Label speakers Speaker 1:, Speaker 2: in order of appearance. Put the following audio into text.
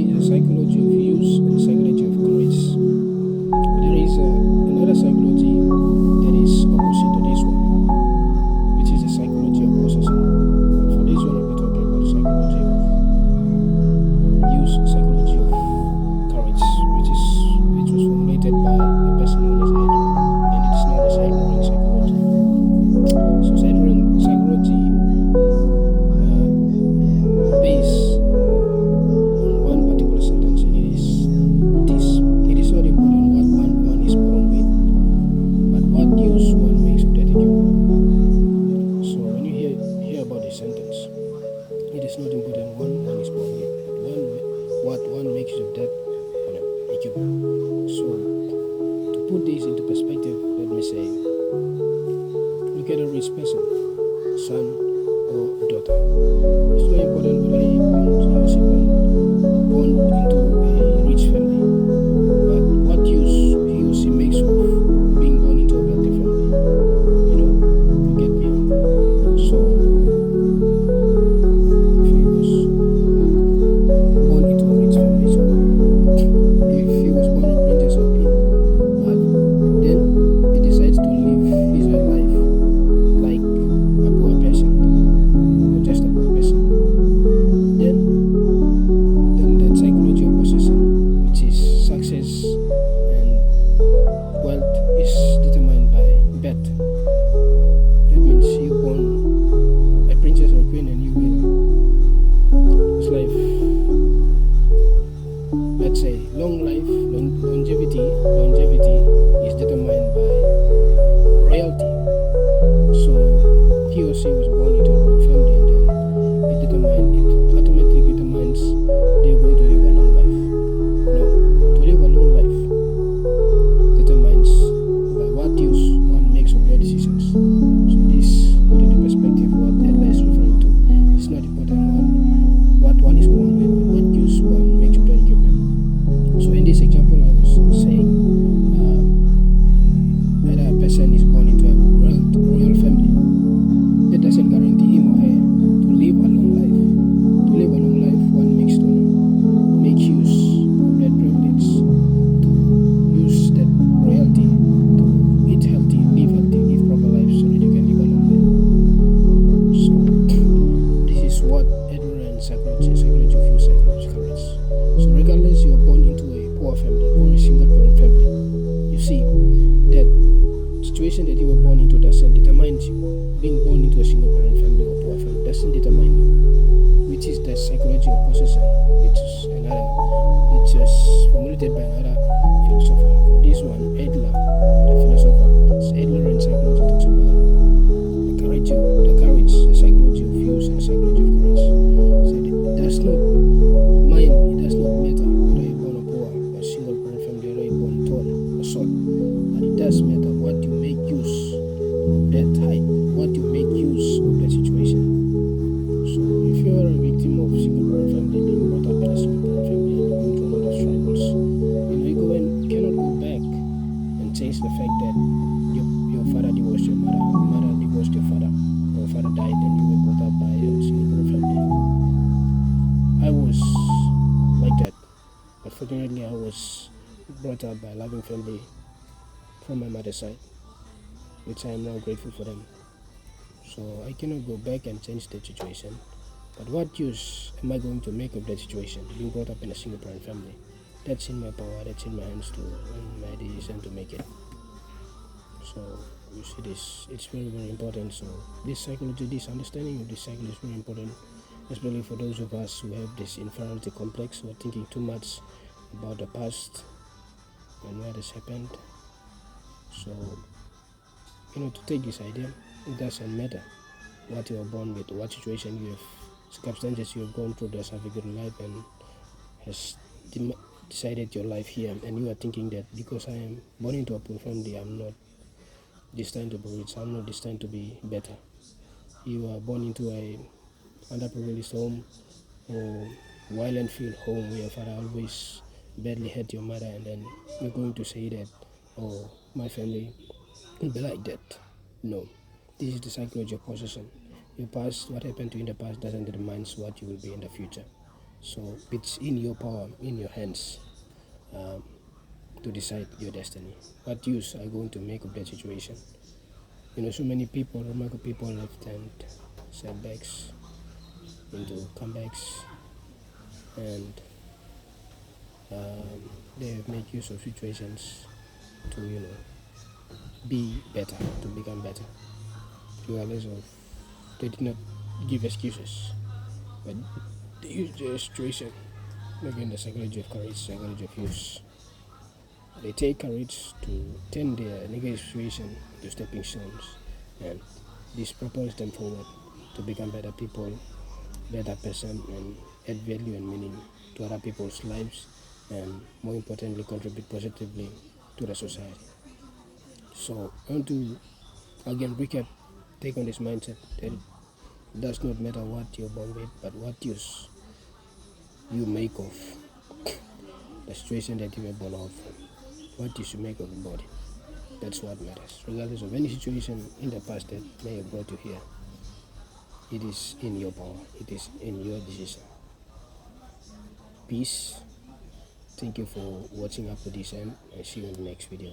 Speaker 1: see, the psychology of use and psychology of grace. There is another psychology that is opposite to this one, which is the psychology of possession. But for this one, I'll be talking about the psychology of use, psychology of courage, which was formulated by a person known as Edward, and it is known as Edward psychology. So Edward psychology based on one particular sentence, and it is this: it is not important what one is born with, but what use one makes of that gift. So when you hear about this sentence, it is not important what one is born with, but what one makes of that equipment. So to put this into perspective, let me say, look at a rich person, son or daughter. It's very important whether he was born into a rich family, but what use he or she makes of being born into a wealthy family. You get me? So if he was born into a rich family, so if he was born a princess or king, but then he decides to live his own life like a poor peasant, or just a poor person, then that psychology of possession, which is success and wealth, is determined by birth. That means you born a princess or a queen, and you will, it's life, let's say, long life, longevity is determined by royalty. So he or she was born into a royal family, and then it automatically determines they're going to live a long life. No, to live a long life determines by what use one makes of their decisions. So this put into perspective what Adler is referring to. It's not important what one is born with, but what use one makes of their equipment. So in this example, I was saying either a person is born into a royal family, that doesn't guarantee him or her to live a long life. To live a long life, one makes to make use of that privilege, to use that royalty to eat healthy, live proper life, so that you can live a long life. So this is what Edward and psychology of use, psychology of courage. So regardless you are born into a poor family or a single parent family, you see that situation that you were born into doesn't determine you. Being born into a single parent family or poor family doesn't determine you, which is the psychology of possession, which was formulated by another philosopher. For this one, Adler, the philosopher, Adler and psychology talks about the psychology of use and psychology of courage. So it does not matter whether you're born or poor, or a single parent family, whether you're born tall or short, but it does matter what you make use of that height, what you make use of that situation. So if you are a victim of single parent family, being brought up in a single parent family, and you're going through a lot of struggles, you cannot go back and change the fact that your father divorced your mother, your mother divorced your father, or your father died and you were brought up by a single parent family. I was like that, but fortunately I was brought up by a loving family from my mother's side, which I am now grateful for them. So I cannot go back and change that situation. But what use am I going to make of that situation? Being brought up in a single parent family, that's in my power, that's in my hands to, and my decision to make it. So you see this, it's very, very important. So this psychology, this understanding of this psychology is very important, especially for those of us who have this inferiority complex, who are thinking too much about the past and what has happened. So to take this idea, it doesn't matter what you are born with, what situation you have, circumstances you have gone through, does have a good life and has decided your life here, and you are thinking that because I am born into a poor family, I'm not destined to be rich, I'm not destined to be better. You are born into a underprivileged home or violent field home where your father always badly hurt your mother, and then you're going to say that, oh, my family will be like that. No, this is the psychology of possession. Your past, what happened to you in the past doesn't determine what you will be in the future. So it's in your power, in your hands, to decide your destiny. What use are you going to make of that situation? So many people, remarkable people have turned setbacks into comebacks, and they make use of situations to be better, to become better, regardless of, they did not give excuses, but they used the situation. Again, the psychology of courage, psychology of use. They take courage to turn their negative situation to stepping stones, and this propels them forward to become better people, better person, and add value and meaning to other people's lives, and more importantly, contribute positively to the society. So I want to again recap, take on this mindset that it does not matter what you're born with, but what use you make of the situation that you were born out from. What you should make of the body. That's what matters. Regardless of any situation in the past that may have brought you here, it is in your power. It is in your decision. Peace. Thank you for watching up to this end, and see you in the next video.